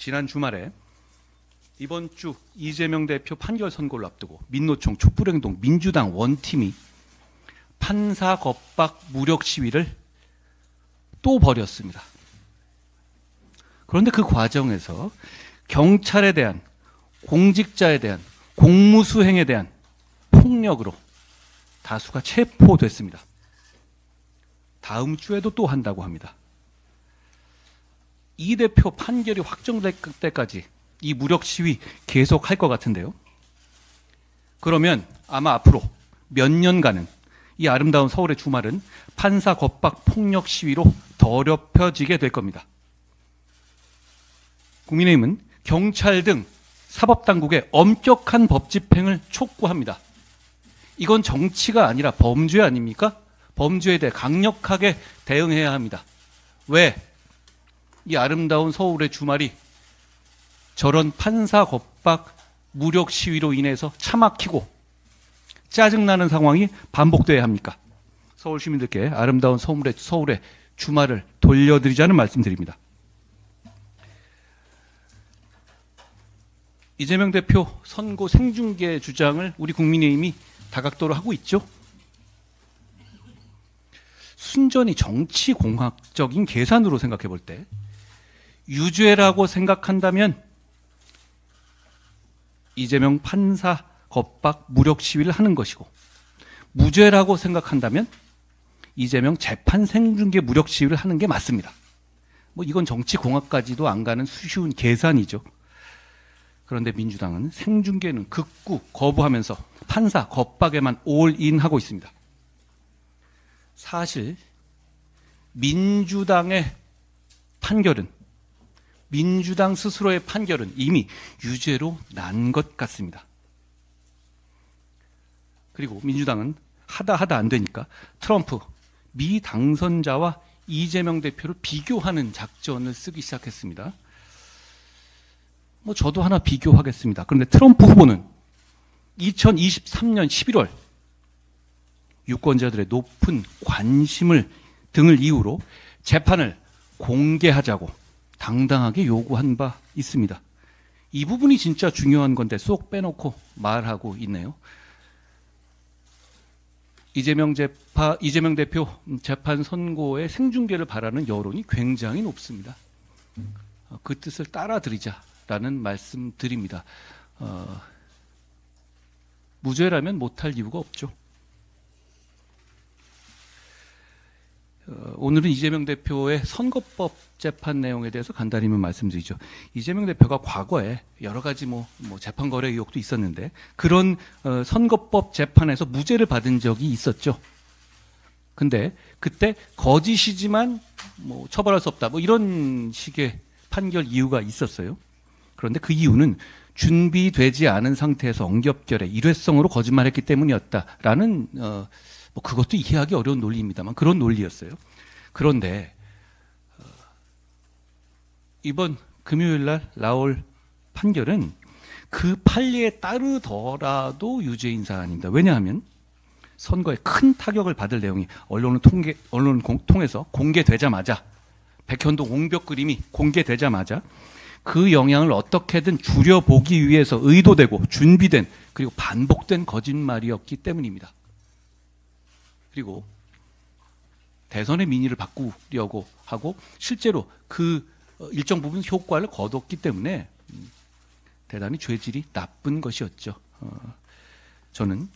지난 주말에 이번 주 이재명 대표 판결 선고를 앞두고 민노총, 촛불행동, 민주당 원팀이 판사 겁박 무력 시위를 또 벌였습니다. 그런데 그 과정에서 경찰에 대한, 공직자에 대한, 공무수행에 대한 폭력으로 다수가 체포됐습니다. 다음 주에도 또 한다고 합니다. 이 대표 판결이 확정될 때까지 이 무력 시위 계속할 것 같은데요. 그러면 아마 앞으로 몇 년간은 이 아름다운 서울의 주말은 판사 겁박 폭력 시위로 더럽혀지게 될 겁니다. 국민의힘은 경찰 등 사법당국의 엄격한 법 집행을 촉구합니다. 이건 정치가 아니라 범죄 아닙니까? 범죄에 대해 강력하게 대응해야 합니다. 왜? 이 아름다운 서울의 주말이 저런 판사 겁박 무력 시위로 인해서 차 막히고 짜증나는 상황이 반복돼야 합니까? 서울 시민들께 아름다운 서울의 주말을 돌려드리자는 말씀드립니다. 이재명 대표 선고 생중계 주장을 우리 국민의힘이 다각도로 하고 있죠. 순전히 정치공학적인 계산으로 생각해 볼 때 유죄라고 생각한다면 이재명 판사 겁박 무력 시위를 하는 것이고, 무죄라고 생각한다면 이재명 재판 생중계 무력 시위를 하는 게 맞습니다. 이건 정치공학까지도 안 가는 쉬운 계산이죠. 그런데 민주당은 생중계는 극구 거부하면서 판사 겁박에만 올인하고 있습니다. 사실 민주당의 판결은, 민주당 스스로의 판결은 이미 유죄로 난 것 같습니다. 그리고 민주당은 하다 안 되니까 트럼프 미 당선자와 이재명 대표를 비교하는 작전을 쓰기 시작했습니다. 저도 하나 비교하겠습니다. 그런데 트럼프 후보는 2023년 11월 유권자들의 높은 관심을 등을 이유로 재판을 공개하자고 당당하게 요구한 바 있습니다. 이 부분이 진짜 중요한 건데 쏙 빼놓고 말하고 있네요. 이재명 대표 재판 선고의 생중계를 바라는 여론이 굉장히 높습니다. 그 뜻을 따라드리자라는 말씀 드립니다. 무죄라면 못할 이유가 없죠. 오늘은 이재명 대표의 선거법 재판 내용에 대해서 간단히 말씀드리죠. 이재명 대표가 과거에 여러 가지 재판 거래 의혹도 있었는데 그런 선거법 재판에서 무죄를 받은 적이 있었죠. 근데 그때 거짓이지만 처벌할 수 없다 이런 식의 판결 이유가 있었어요. 그런데 그 이유는 준비되지 않은 상태에서 엉겹결에 일회성으로 거짓말했기 때문이었다라는 그것도 이해하기 어려운 논리입니다만 그런 논리였어요. 그런데 이번 금요일 날 나올 판결은 그 판례에 따르더라도 유죄인 사안입니다. 왜냐하면 선거에 큰 타격을 받을 내용이 언론을 통해서 공개되자마자, 백현동 옹벽 그림이 공개되자마자 그 영향을 어떻게든 줄여보기 위해서 의도되고 준비된 그리고 반복된 거짓말이었기 때문입니다. 그리고 대선의 민의를 바꾸려고 하고 실제로 그 일정 부분 효과를 거뒀기 때문에 대단히 죄질이 나쁜 것이었죠. 저는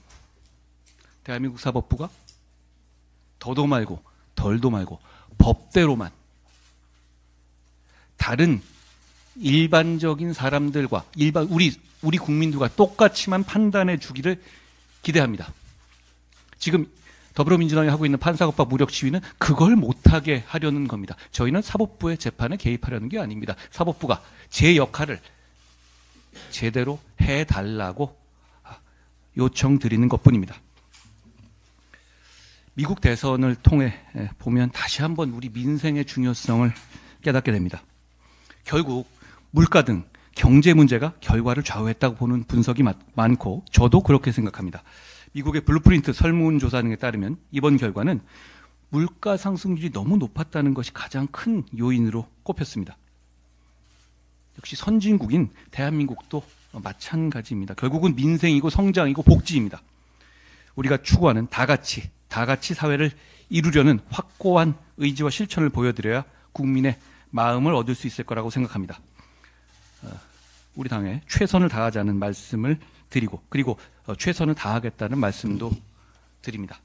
대한민국 사법부가 더도 말고 덜도 말고 법대로만 다른 일반적인 사람들과 우리 국민들과 똑같이만 판단해 주기를 기대합니다. 지금 더불어민주당이 하고 있는 판사겁박 무력 시위는 그걸 못하게 하려는 겁니다. 저희는 사법부의 재판에 개입하려는 게 아닙니다. 사법부가 제 역할을 제대로 해달라고 요청드리는 것뿐입니다. 미국 대선을 통해 보면 다시 한번 우리 민생의 중요성을 깨닫게 됩니다. 결국 물가 등 경제 문제가 결과를 좌우했다고 보는 분석이 많고 저도 그렇게 생각합니다. 미국의 블루프린트 설문조사 등에 따르면 이번 결과는 물가 상승률이 너무 높았다는 것이 가장 큰 요인으로 꼽혔습니다. 역시 선진국인 대한민국도 마찬가지입니다. 결국은 민생이고 성장이고 복지입니다. 우리가 추구하는 다 같이 사회를 이루려는 확고한 의지와 실천을 보여드려야 국민의 마음을 얻을 수 있을 거라고 생각합니다. 우리 당에 최선을 다하자는 말씀을 드리고, 그리고 최선을 다하겠다는 말씀도 드립니다.